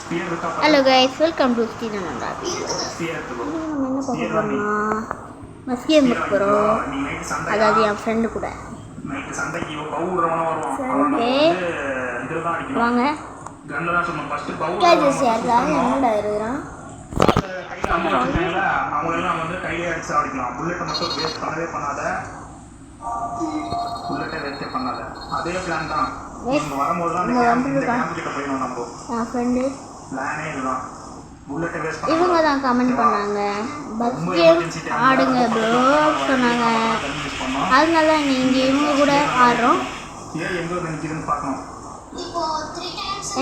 Hello guys, welcome to Steven and Ravi. நம்ம என்ன பார்க்க போறோம்னா மஸ்கியம் பார்க்க போறோம். அதாவது என் ஃப்ரெண்டு கூட. வாங்க. கேஜஸ் யாராவது என்னடா இருக்குறான்? அவங்களெல்லாம் வந்து கையிலே அடிச்சு ஆடிக்கலாம். புல்லட்டை மட்டும் வேஸ்ட் பண்ணவே பண்ணாத. புல்லட்டை வேஸ்டே பண்ணாத. அதே பிளான் தான். நீங்க வரும்போதெல்லாம் இந்த கேம்ப் கிட்ட போயிடணும் நம்ம. என் ஃப்ரெண்டு பிளானே இதுதான். புல்லட்டை வேஸ்ட் பண்ணாத. இவங்க தான் கமெண்ட் பண்ணாங்க. பஸ்கேம் ஆடுங்க ப்ரோ சொன்னாங்க. அதனால நீங்க இவங்க கூட ஆடுறோம். ஏன் எங்க நிக்குதுன்னு பார்க்கணும். இப்போ 3 டைம்ஸ்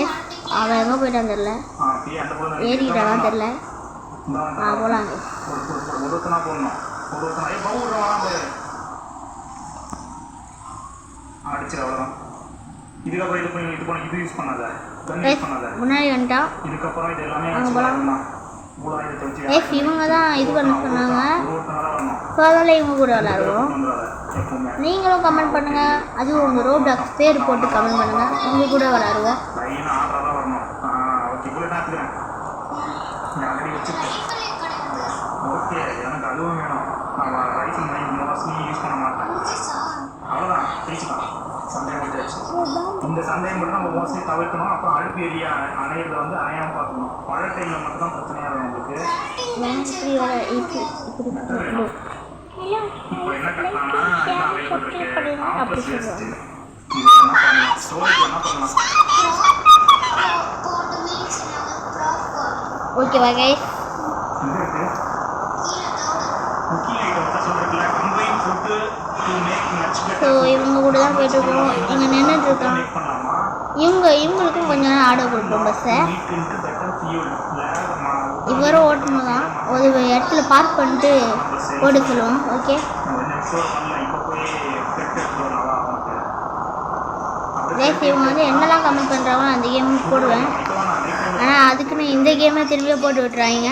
அவன் எங்க போயிட்டான் தெரியல. அந்த போல ஏறிட்டான் தெரியல. போலாங்க. ஒருத்தனா போடணும். ஒருத்தனா பவுடர் வராம அடிச்சு அவ்வளவுதான். இதுக்கப்புறம் இது யூஸ் பண்ணாத. கன் யூஸ் பண்ணாத. முன்னாடி வந்துட்டா. இதுக்கப்புறம் இது எல்லாமே இவங்க தான் இது பண்ண சொன்னாங்க. ஸோ அதெல்லாம் இவங்க கூட விளாடுவோம். நீங்களும் கமெண்ட் பண்ணுங்க. அதுவும் உங்கள் ரோப்ளாக்ஸ் பேர் போட்டு கமெண்ட் பண்ணுங்க. உங்க கூட விளாடுவோம். ஓகே எனக்கு அதுவும் வேணும். நான் ரைஃபிள் மோஸ்ட்லி யூஸ் பண்ண மாட்டேன். அவ்வளோதான் பேசிக்கலாம். சந்தேகம் முடிஞ்சாச்சு. இந்த சந்தேகம் மட்டும் நம்ம மோஸ்ட்லி தவிர்க்கணும். அப்புறம் அடுப்பு எரிய அணையிறத வந்து அணையாமல் பார்க்கணும். மழை டைமில் மட்டும் தான் பிரச்சனையாக இருக்கும் உங்களுக்கு. இப்போ என்ன கட்டலாம்னா என்ன அவைலபிள் இருக்கு ஆஃபர்ஸ் வேஸ்ட்டு. இது என்ன பண்ணலாம்? ஸ்டோரேஜ் என்ன பண்ணலாம்? ஓகேவா கைஸ்? இது இருக்கு குக்கிங் ஐட்டம் தான் சொல்றீங்களா. Combine food to make much better. So இவங்க கூட தான் போயிட்டு இருக்கோம். இங்கே நின்றுட்டு இருக்கோம். இவங்களுக்கும் கொஞ்ச நேரம் ஆர்டர் கொடுப்போம் பஸ்ஸை. இவரும் ஓட்டணும் தான். ஒரு இடத்துல பார்க் பண்ணிட்டு ஓட சொல்லுவோம். ஓகே இவங்க வந்து என்னெல்லாம் கமெண்ட் பண்ணுறாங்களோ அந்த கேம் போடுவேன். ஆனால் அதுக்குன்னு இந்த கேமை திரும்பியே போட்டு விட்டுறாங்க.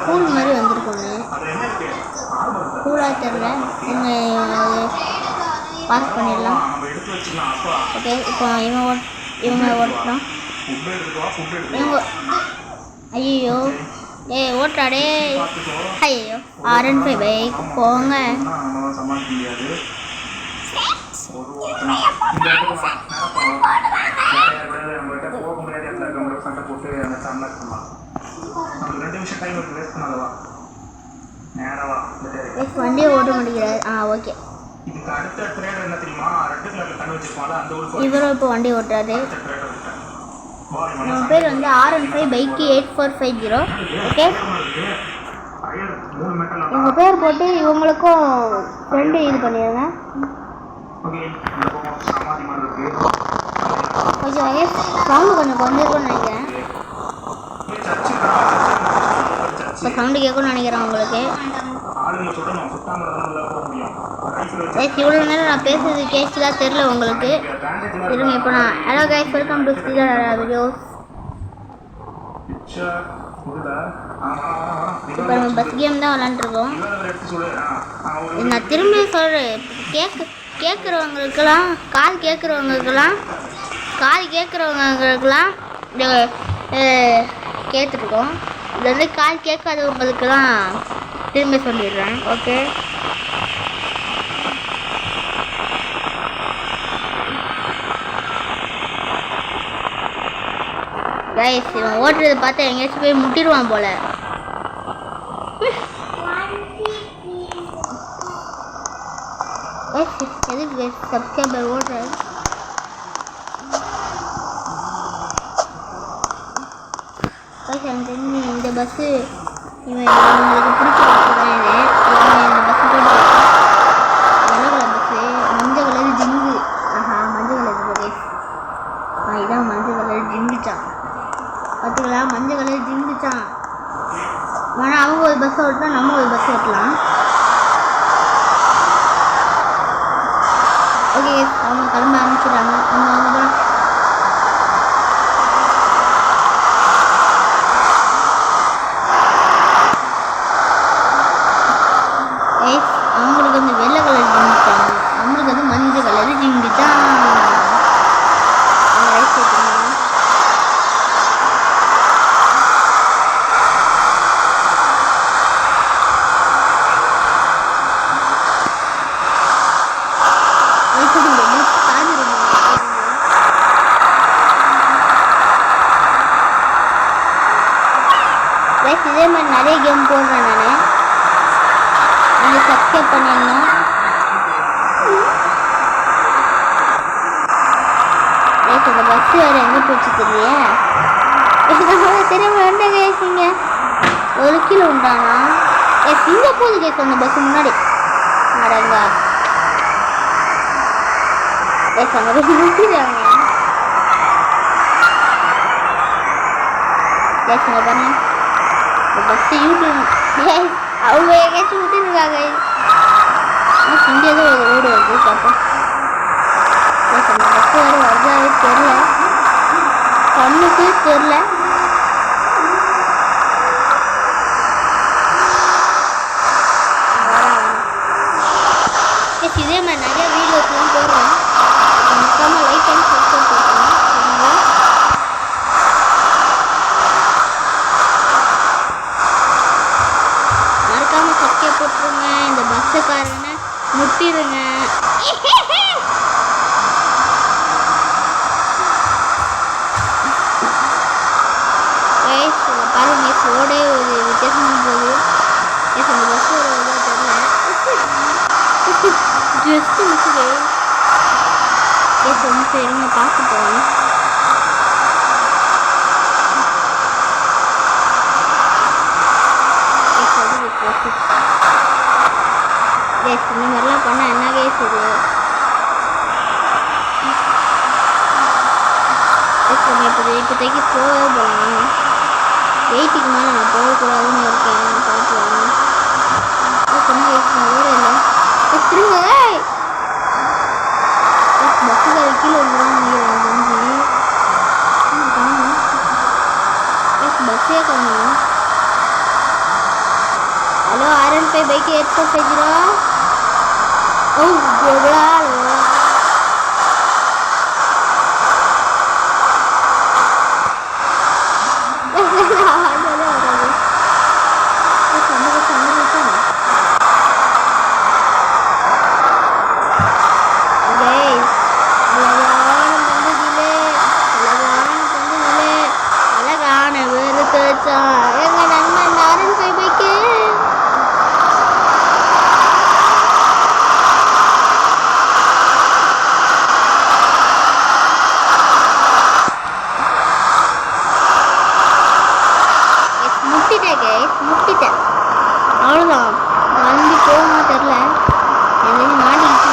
ஸ்கூல் மாதிரி வந்திருக்கோன்னு ஸ்கூலாக தெரியல. பார்க் பண்ணிடலாம். ஓகே இப்போ இவங்க ஓட்டணும். இவங்க ஐயோ ஓட்டாடே. ஐயோ R15 பைக் போங்க. வண்டியை ஓட்ட முடியாது. ஓகே இவரும் இப்போ வண்டி ஓட்டுறாரு. நம்ம பேர் வந்து R15 பைக்கு 8450. ஓகே இவங்க பேர் போட்டு இவங்களுக்கும் ஃப்ரெண்டு இது பண்ணிடுங்க. ஓகே சவுண்டு கொஞ்சம் குறைஞ்சிருக்கும்னு நினைக்கிறேன். இப்போ சவுண்டு கேட்கும்னு நினைக்கிறேன் உங்களுக்கு. இவ்வளோ நேரம் நான் பேசுறது கேட்குதா தெரில உங்களுக்கு. இருங்க இப்போ நான் hello guys welcome to ஸ்டீலர் videos. இப்போ நம்ம பஸ் கேம் தான் விளாண்டுருக்கோம். நான் திரும்பி சொல்கிறேன். கேட்குறவங்களுக்கெல்லாம் காது கேட்குறவங்களுக்கெல்லாம் கேட்டுருக்கோம். இது வந்து கால் கேட்காதவங்களுக்கெல்லாம் திரும்பி சொல்லிடுறேன். ஓகே கைஸ் இவன் ஓட்டுறதை பார்த்தா எங்கேயாச்சும் போய் முட்டிடுவான் போல. எதுக்கு கைஸ் சப்ஸ்கிரைபர் ஓட்டுறாரு? கைஸ் எனக்கு தெரிஞ்சு இந்த பஸ்ஸு இவங்களுக்கு பிடிச்ச பஸ்ஸு தான் இது. இந்த பஸ்ஸு போட்டு வெள்ளை கலர் பஸ்ஸு மஞ்சள் கலர் ஜிங்கு. மஞ்சள் கலர் கைஸ். இதான் மஞ்சள் கலர் ஜிங்குச்சான். பார்த்துக்கலாம் மஞ்சள் கலர் ஜிங்குச்சான். ஆனால் அவங்க ஒரு பஸ் ஓட்டலாம், நம்ம ஒரு பஸ் ஓட்டலாம். ஓகே அவங்க கிளம்ப ஆரம்பிச்சிட்டாங்க. அவங்க தான் கைஸ் இதே மாதிரி நிறைய கேம் போடுறேன் நான். அது சப்ஸ்கிரைப் பண்ணிடணும். கைஸ் அந்த பஸ் வேறு எங்கே போச்சு தெரியலையே. தெரியாம வேண்டாம் கைஸ். இங்கே 1 கிலோ உண்டானா இங்கே போகுது கைஸ் அந்த பஸ் முன்னாடி. அடங்க கைஸ் அங்கே போய் நிறுத்திடுறாங்க. கைஸ் இங்கே பாருங்க பஸ் யூடியூப் அவங்க எங்கேயாச்சும் விட்டுருக்காங்க. இங்கே ஏதோ ஒரு ரோடு வருது பார்ப்போம். கைஸ் அந்த பஸ் வேறு வருதாவே தெரில, கண்ணுக்கு தெரில. இதே மாதிரி நிறைய வீடியோஸ்லாம் போடுறேன். மறக்காம லைக் அண்ட் சப்ஸ்கிரைப் பண்ணுங்க. மறக்காம சப்ஸ்கிரைப் போட்டுருங்க. இந்த பஸ்ஸுக்காரனை முட்டிடுங்க. பாருங்க ரோடே ஒரு வித்தியாசமாக போகுது. அந்த பஸ் ஒரு இதாக தெரியல. ஜஸ்ட் மிஸ்ஸு கொஞ்சம் சரிங்க பார்த்துட்டோம். கேஸ் இந்த மாதிரிலாம் பண்ணால் என்ன கேஸ் இது? இப்போதைக்கு ஸ்லோவாக போகலாம். 80க்கு மேலே நான் போகக்கூடாதுன்னு இருக்கேன். பார்க்கலாம் சொன்ன கூட இல்லை. திரும்ப பஸ்ஸுக்கார கீழே வந்துடும் நினைக்கிறேன். பஸ்ஸே காணும். ஹலோ R15 பைக்கு எடுத்து செஞ்சிடும். ஓ எவ்வளோ எங்க நண்பன் R15 பைக்கு. முட்டிட்டேன் அவ்வளோதான். வந்து போகுமா தெரில. எங்கேயும் மாட்டிக்கிச்சு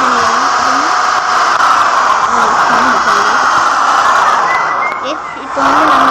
எஸ். இப்போ வந்து நம்ம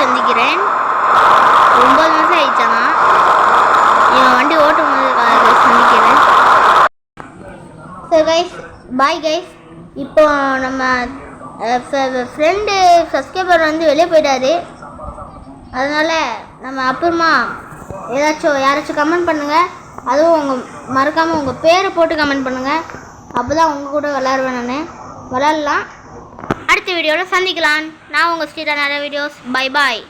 சந்திக்கிறேன். 9 மாதம் ஆயிடுச்சானா என் வண்டி ஓட்டும் போது சந்திக்கிறேன். சரி கைஸ், பாய் கைஸ். இப்போ நம்ம ஃப்ரெண்டு சப்ஸ்கிரைபர் வந்து வெளியே போயிட்டாரு. அதனால் நம்ம அப்புறமா யாராச்சும் கமெண்ட் பண்ணுங்கள். அதுவும் மறக்காமல் உங்கள் பேரை போட்டு கமெண்ட் பண்ணுங்கள். அப்போ தான் உங்கள் கூட விளாடுவேன். நான் விளாட்லாம். அடுத்த வீடியோவில் சந்திக்கலாம். நான் உங்கள் ஸ்ரீதா. நிறைய வீடியோஸ். Bye bye.